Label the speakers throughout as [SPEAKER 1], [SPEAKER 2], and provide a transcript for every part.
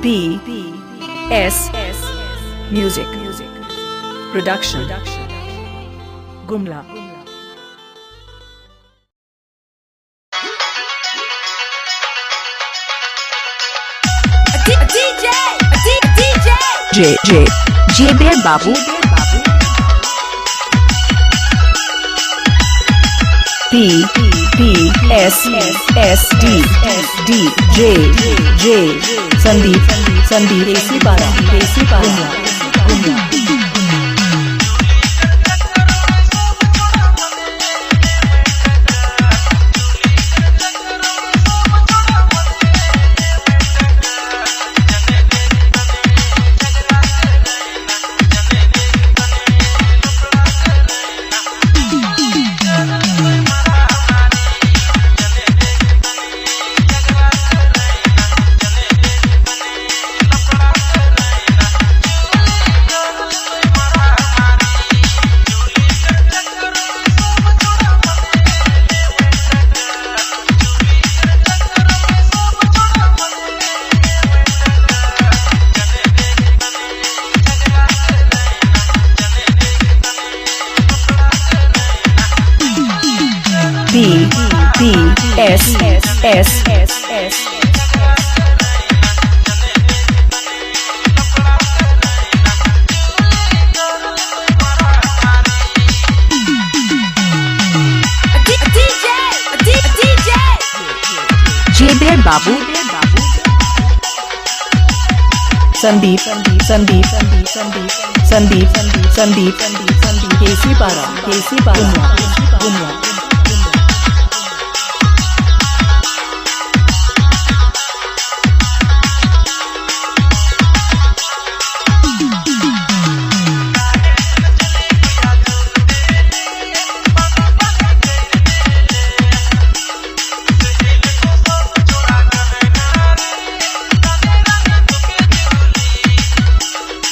[SPEAKER 1] P S Music Production Gumla
[SPEAKER 2] J Bear Babu
[SPEAKER 1] P S D J Sandeep Desi Para Gumla P S
[SPEAKER 2] J Bear Babu
[SPEAKER 1] Sandeep Desi Para Gumla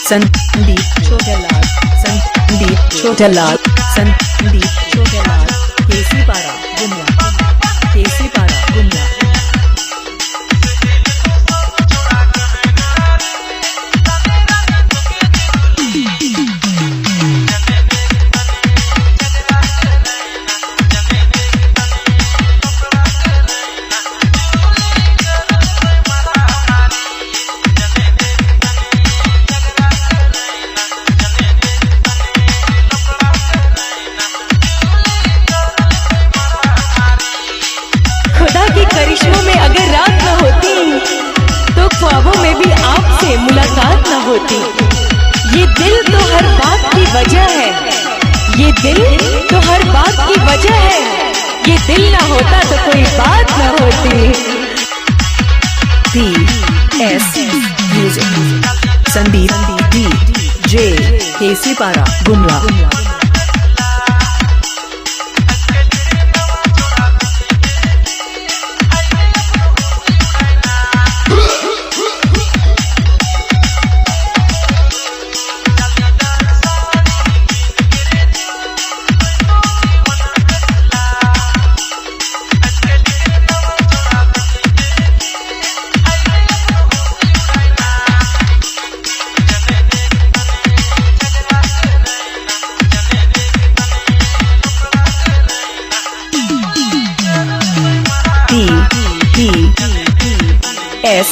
[SPEAKER 1] Sandeep Chotalal Desi Para Gumla करिश्मों में अगर रात न होती तो ख्वाबों में भी आपसे मुलाकात न होती। ये दिल तो हर बात की वजह है, ये दिल तो हर बात की वजह है, ये दिल ना होता तो कोई बात न होती। PS Music संदीप DJ केसी पारा गुमला S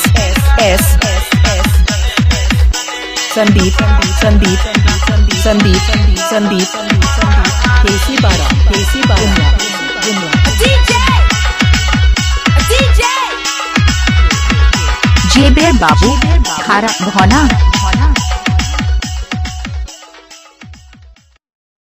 [SPEAKER 1] संदीप केसी पारा
[SPEAKER 2] J Bear Babu खारा घोना